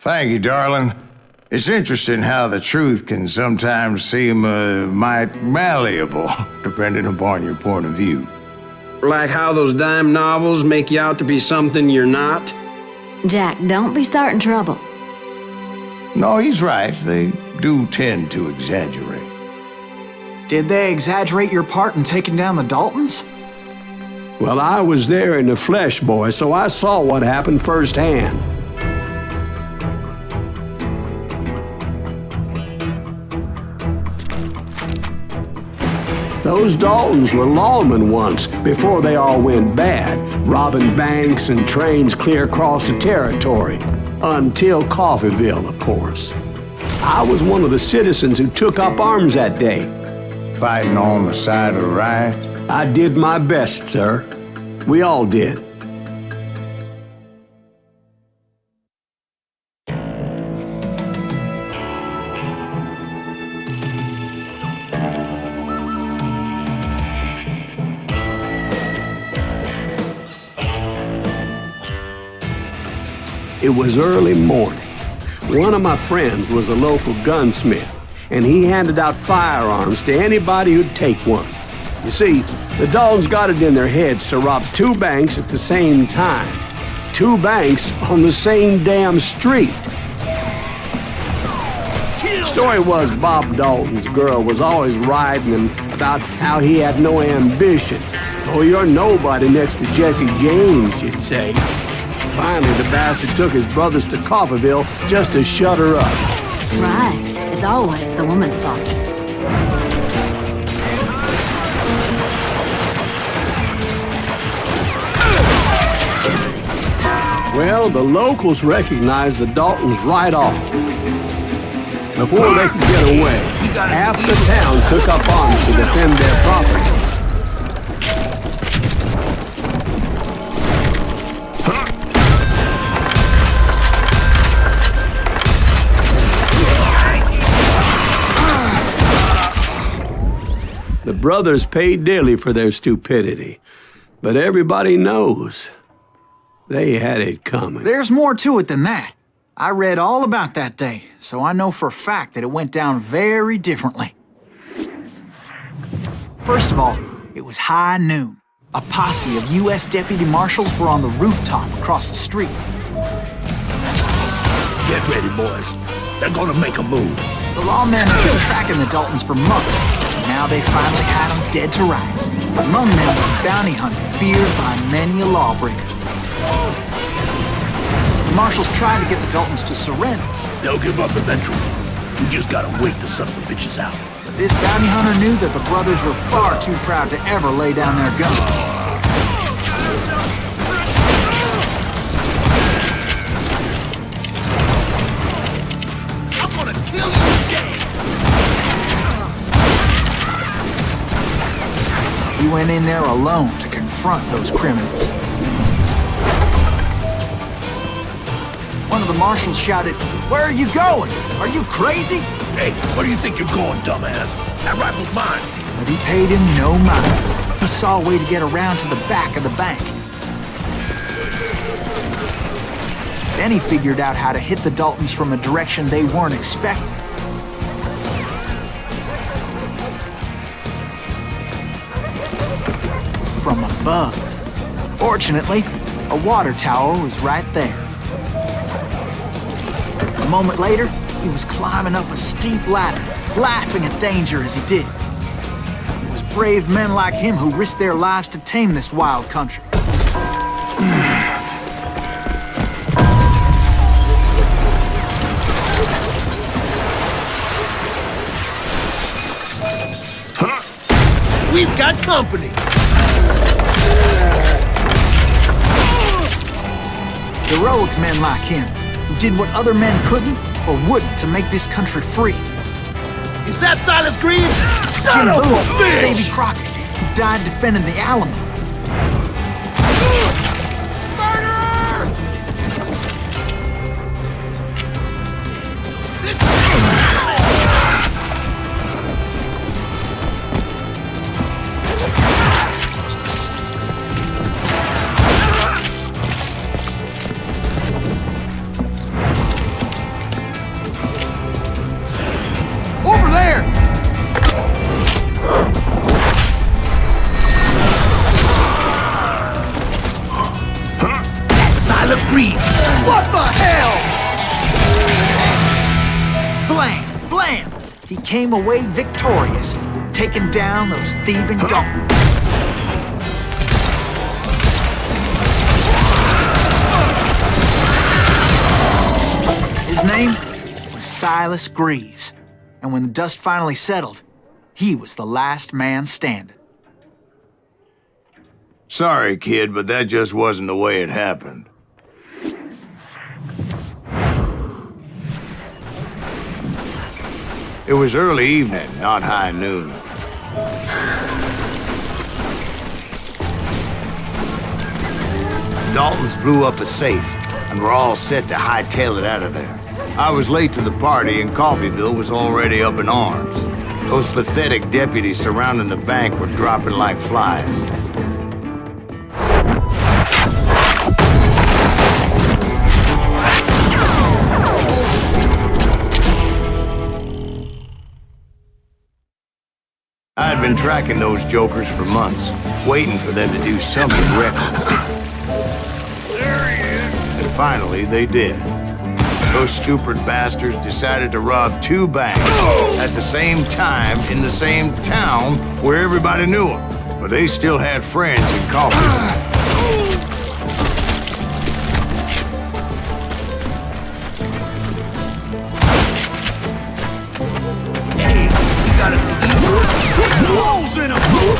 Thank you, darling. It's interesting how the truth can sometimes seem might malleable, depending upon your point of view. Like how those dime novels make you out to be something you're not? Jack, don't be starting trouble. No, he's right. They do tend to exaggerate. Did they exaggerate your part in taking down the Daltons? Well, I was there in the flesh, boy, so I saw what happened firsthand. Those Daltons were lawmen once, before they all went bad, robbing banks and trains clear across the territory. Until Coffeeville, of course. I was one of the citizens who took up arms that day. Fighting on the side of right? I did my best, sir. We all did. It was early morning. One of my friends was a local gunsmith, and he handed out firearms to anybody who'd take one. You see, the Daltons got it in their heads to rob 2 banks at the same time. 2 banks on the same damn street. Story was Bob Dalton's girl was always riding him about how he had no ambition. Oh, you're nobody next to Jesse James, she'd say. Finally, the bastard took his brothers to Coffeeville just to shut her up. Right. It's always the woman's fault. Well, the locals recognized the Daltons right off. Before they could get away, half the town took up arms to defend their property. The brothers paid dearly for their stupidity, but everybody knows they had it coming. There's more to it than that. I read all about that day, so I know for a fact that it went down very differently. First of all, it was high noon. A posse of U.S. deputy marshals were on the rooftop across the street. Get ready, boys. They're gonna make a move. The lawmen had been tracking the Daltons for months. Now they finally had them dead to rights. Among them was a bounty hunter feared by many a lawbreaker. The marshals tried to get the Daltons to surrender. They'll give up eventually. We just gotta wait to suck the bitches out. But this bounty hunter knew that the brothers were far too proud to ever lay down their guns. I'm gonna kill you again! He went in there alone to confront those criminals. One of the marshals shouted, "Where are you going? Are you crazy?" Hey, where do you think you're going, dumbass? That rifle's mine. But he paid him no mind. He saw a way to get around to the back of the bank. Then he figured out how to hit the Daltons from a direction they weren't expecting. From above. Fortunately, a water tower was right there. A moment later, he was climbing up a steep ladder, laughing at danger as he did. It was brave men like him who risked their lives to tame this wild country. We've got company! Heroic men like him, who did what other men couldn't or wouldn't to make this country free. Is that Silas Greaves? Son Jim of a Boone, bitch! Davy Crockett, who died defending the Alamo. he came away victorious, taking down those thieving Daltons. His name was Silas Greaves, and when the dust finally settled, he was the last man standing. Sorry, kid, but that just wasn't the way it happened. It was early evening, not high noon. Daltons blew up a safe, and were all set to hightail it out of there. I was late to the party, and Coffeyville was already up in arms. Those pathetic deputies surrounding the bank were dropping like flies. I had been tracking those jokers for months, waiting for them to do something reckless. And finally, they did. Those stupid bastards decided to rob 2 banks at the same time in the same town where everybody knew them. But they still had friends in Coffeyville.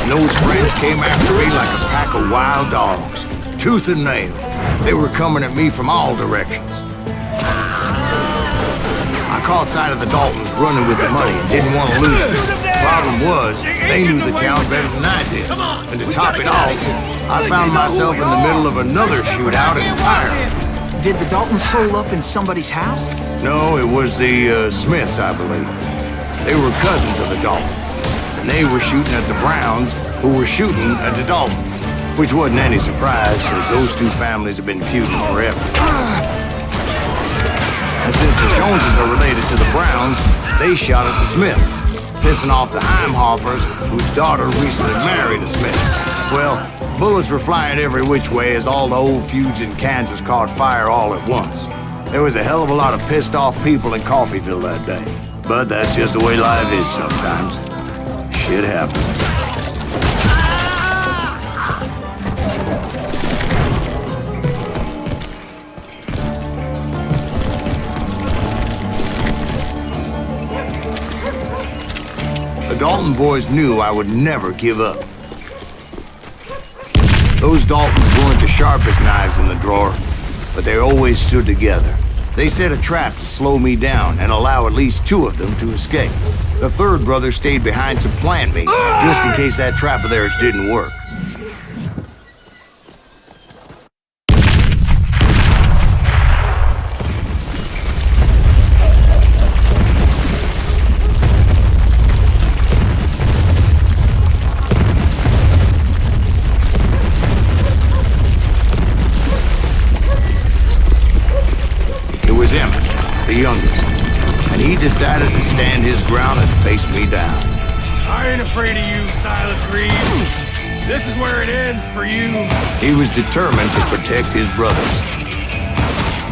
And those friends came after me like a pack of wild dogs, tooth and nail. They were coming at me from all directions. I caught sight of the Daltons running with the money and didn't want to lose it. Problem was, they knew the town better than I did. And to top it off, I found myself in the middle of another shootout entirely. Did the Daltons hole up in somebody's house? No, it was the Smiths, I believe. They were cousins of the Daltons. And they were shooting at the Browns, who were shooting at the Daltons. Which wasn't any surprise, as those 2 families have been feuding forever. And since the Joneses are related to the Browns, they shot at the Smiths, pissing off the Heimhoffers, whose daughter recently married a Smith. Well, bullets were flying every which way as all the old feuds in Kansas caught fire all at once. There was a hell of a lot of pissed off people in Coffeyville that day. But that's just the way life is sometimes. Shit happens. The Dalton boys knew I would never give up. Those Daltons weren't the sharpest knives in the drawer, but they always stood together. They set a trap to slow me down and allow at least 2 of them to escape. The 3rd brother stayed behind to plant me, just in case that trap of theirs didn't work. The youngest, and he decided to stand his ground and face me down. I ain't afraid of you, Silas Greaves. This is where it ends for you. He was determined to protect his brothers.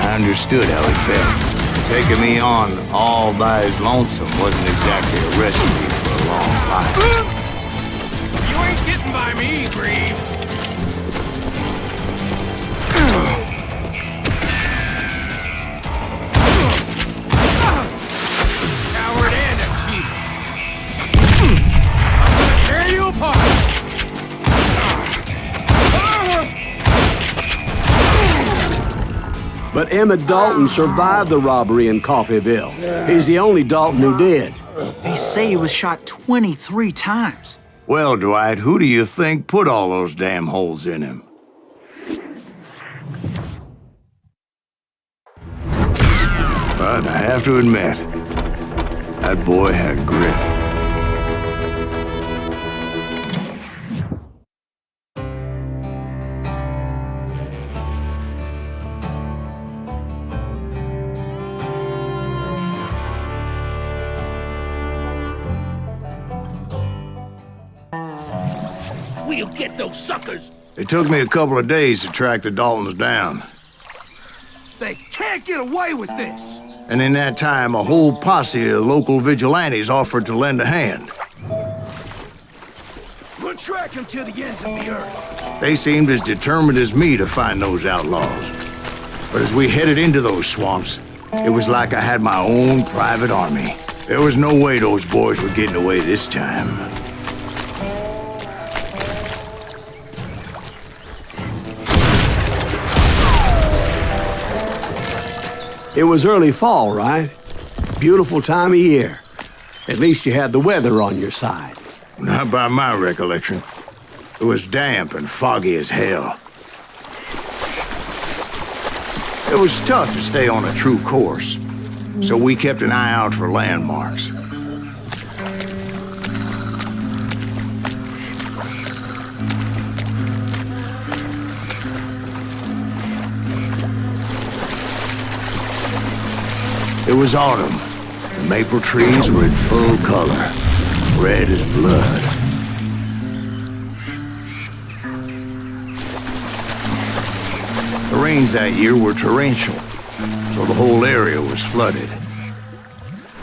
I understood how he felt. Taking me on all by his lonesome wasn't exactly a recipe for a long life. You ain't getting by me, Greaves. But Emmett Dalton survived the robbery in Coffeyville. He's the only Dalton who did. They say he was shot 23 times. Well, Dwight, who do you think put all those damn holes in him? But I have to admit, that boy had grit. We'll get those suckers! It took me a couple of days to track the Daltons down. They can't get away with this! And in that time, a whole posse of local vigilantes offered to lend a hand. We'll track him to the ends of the earth. They seemed as determined as me to find those outlaws. But as we headed into those swamps, it was like I had my own private army. There was no way those boys were getting away this time. It was early fall, right? Beautiful time of year. At least you had the weather on your side. Not by my recollection. It was damp and foggy as hell. It was tough to stay on a true course, so we kept an eye out for landmarks. It was autumn. The maple trees were in full color, red as blood. The rains that year were torrential, so the whole area was flooded.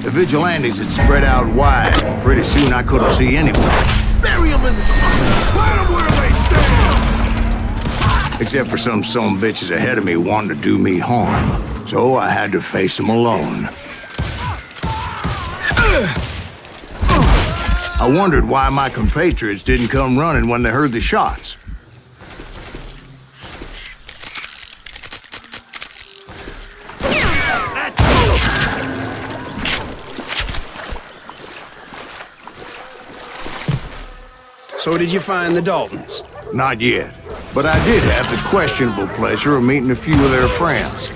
The vigilantes had spread out wide, and pretty soon I couldn't see anybody. Bury him in the swamp. Let him where they stand. Except for some bitches ahead of me wanting to do me harm. So I had to face them alone. I wondered why my compatriots didn't come running when they heard the shots. So did you find the Daltons? Not yet, but I did have the questionable pleasure of meeting a few of their friends.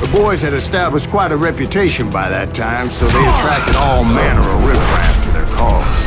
The boys had established quite a reputation by that time, so they attracted all manner of riffraff to their cause.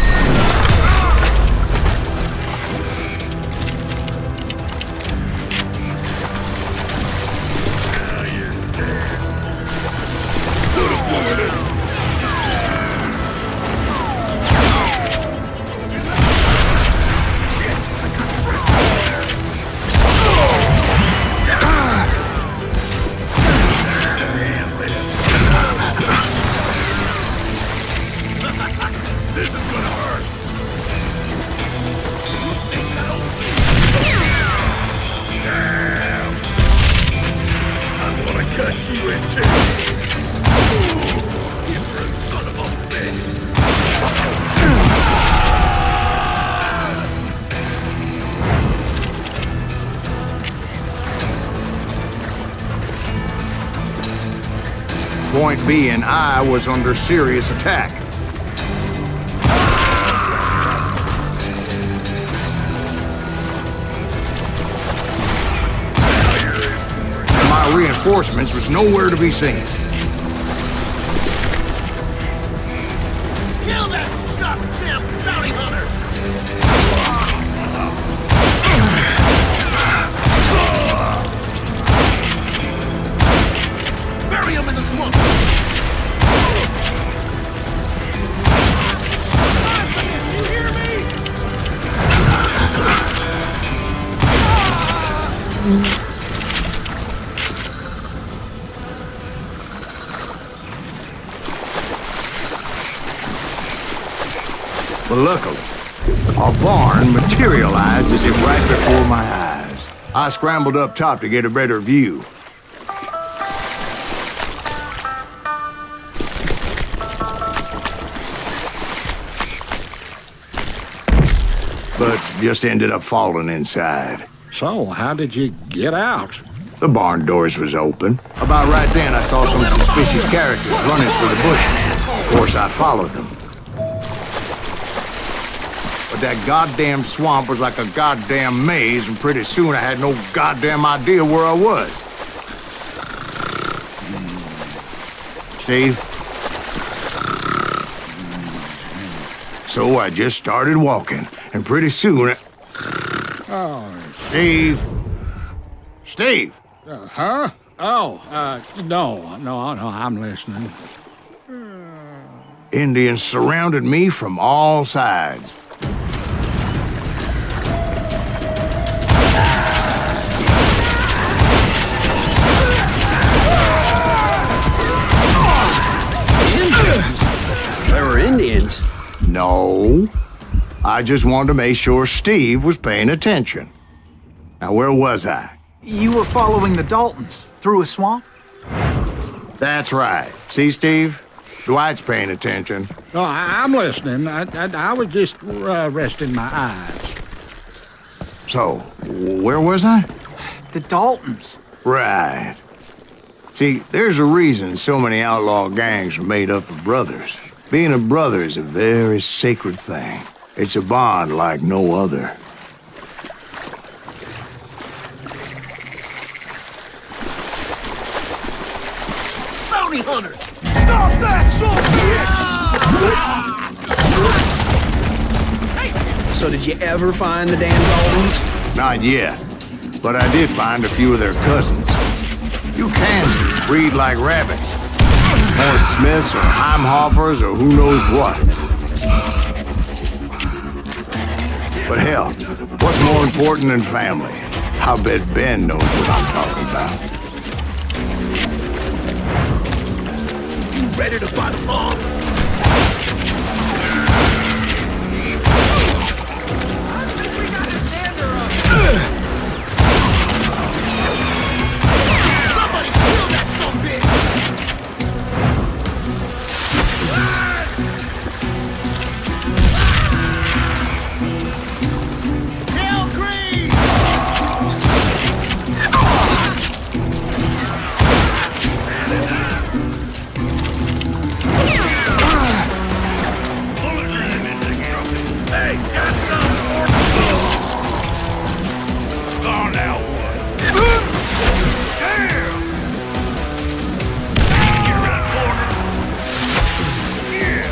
Point being, I was under serious attack. And my reinforcements was nowhere to be seen. Kill that goddamn bounty hunter. Bury him in the swamp. But luckily, our barn materialized as if right before my eyes. I scrambled up top to get a better view. But just ended up falling inside. So, how did you get out? The barn doors was open. About right then, I saw some suspicious characters running through the bushes. Of course, I followed them. But that goddamn swamp was like a goddamn maze, and pretty soon I had no goddamn idea where I was. Steve? So I just started walking, and pretty soon Steve? Steve? Huh? Oh, no, I'm listening. Indians surrounded me from all sides. I just wanted to make sure Steve was paying attention. Now, where was I? You were following the Daltons through a swamp? That's right. See, Steve? Dwight's paying attention. Oh, I'm listening. I was just resting my eyes. So, where was I? The Daltons. Right. See, there's a reason so many outlaw gangs are made up of brothers. Being a brother is a very sacred thing. It's a bond like no other. Bounty hunters! Stop that, son of a bitch! So did you ever find the damn Daltons? Not yet, but I did find a few of their cousins. You Kansans breed like rabbits. More Smiths or Heimhoffers or who knows what. But hell, what's more important than family? I bet Ben knows what I'm talking about. You ready to fight along? Somebody kill that son of a bitch! Kill Greaves! Hey, got some more? Oh, now what? Damn! Get around corners. Yeah.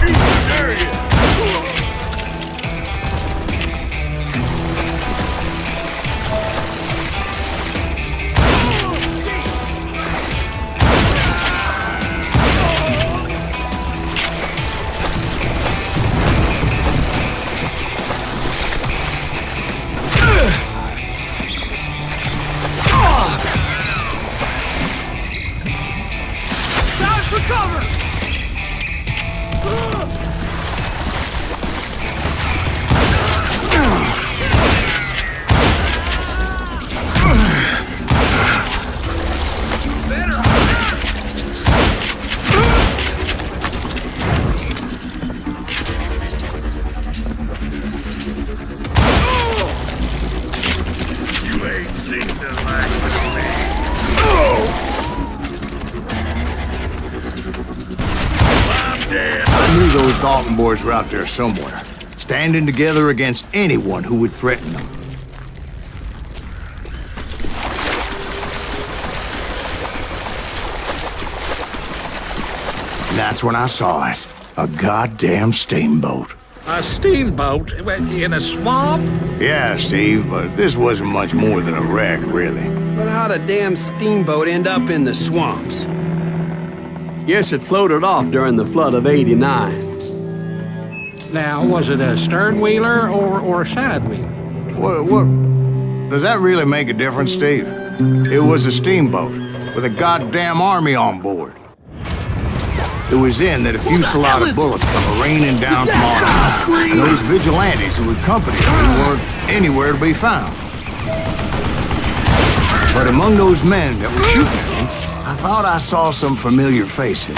Jesus, there he is. Time for cover! You ain't seen the likes of me. I'm dead. I knew those Dalton boys were out there somewhere, standing together against anyone who would threaten them. And that's when I saw it. A goddamn steamboat. A steamboat in a swamp? Yeah, Steve, but this wasn't much more than a wreck, really. But how'd a damn steamboat end up in the swamps? Guess it floated off during the flood of '89. Now, was it a stern wheeler or a side wheeler? What? Does that really make a difference, Steve? It was a steamboat with a goddamn army on board. It was then that a fusillade of bullets come raining down from on high, and those vigilantes who accompanied me weren't anywhere to be found. But among those men that were shooting at me, I thought I saw some familiar faces.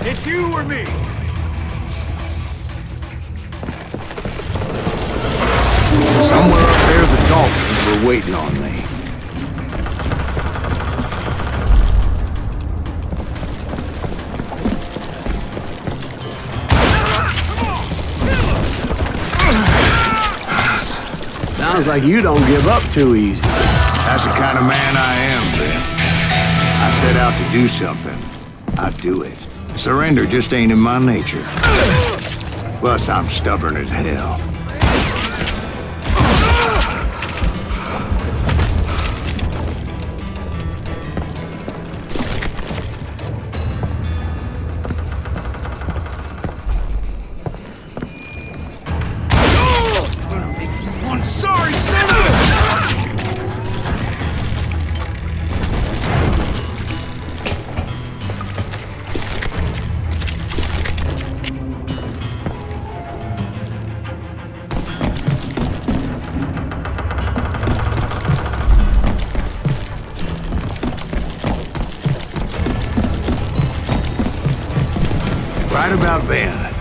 It's you or me. Somewhere up there, the Daltons were waiting on me. Sounds like you don't give up too easy. That's the kind of man I am, Ben. I set out to do something. I do it. Surrender just ain't in my nature. Plus, I'm stubborn as hell. then,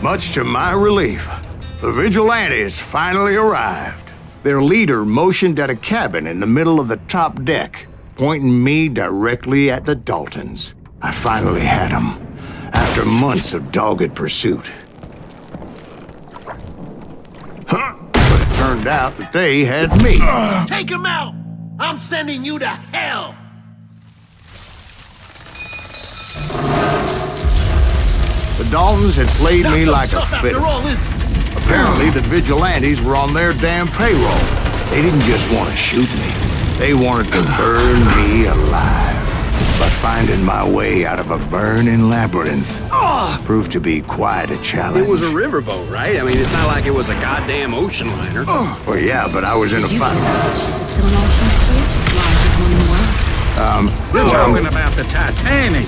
much to my relief, the vigilantes finally arrived. Their leader motioned at a cabin in the middle of the top deck, pointing me directly at the Daltons. I finally had them, after months of dogged pursuit. But it turned out that they had me. Take him out! I'm sending you to hell! The Daltons had played me like a fiddle. After all, is he? Apparently, the vigilantes were on their damn payroll. They didn't just want to shoot me. They wanted to burn me alive. But finding my way out of a burning labyrinth proved to be quite a challenge. It was a riverboat, right? I mean, it's not like it was a goddamn ocean liner. Well, yeah, but I was in a fight. What's going on next year? Largest one in the world. You're talking about the Titanic.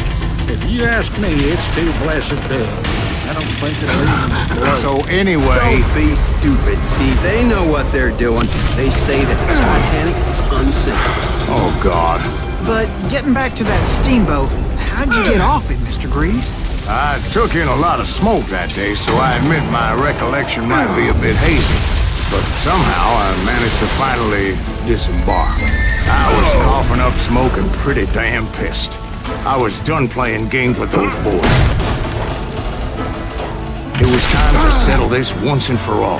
If you ask me, it's too blessed done. I don't think it'll even float. So anyway... Don't be stupid, Steve. They know what they're doing. They say that the Titanic is unsinkable. Oh, God. But getting back to that steamboat, how'd you get off it, Mr. Greaves? I took in a lot of smoke that day, so I admit my recollection might be a bit hazy. But somehow I managed to finally disembark. I was coughing up smoke and pretty damn pissed. I was done playing games with those boys. It was time to settle this once and for all.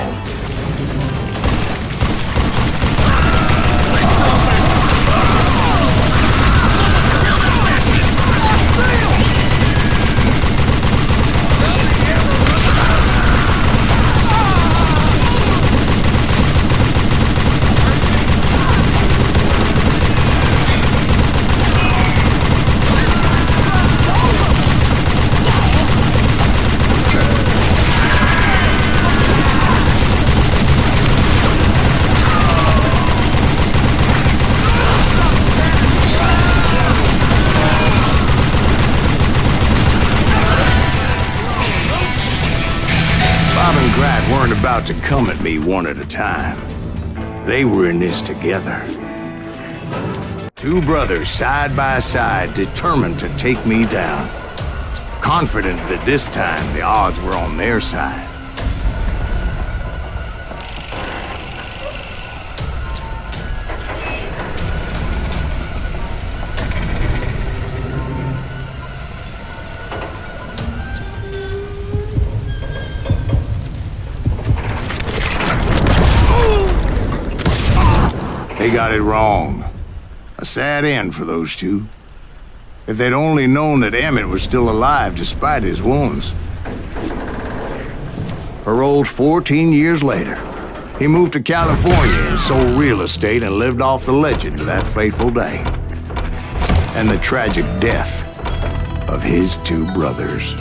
Weren't about to come at me one at a time. They were in this together. Two brothers side by side, determined to take me down. Confident that this time the odds were on their side. They got it wrong. A sad end for those two. If they'd only known that Emmett was still alive despite his wounds. Paroled 14 years later, he moved to California and sold real estate and lived off the legend of that fateful day. And the tragic death of his two brothers.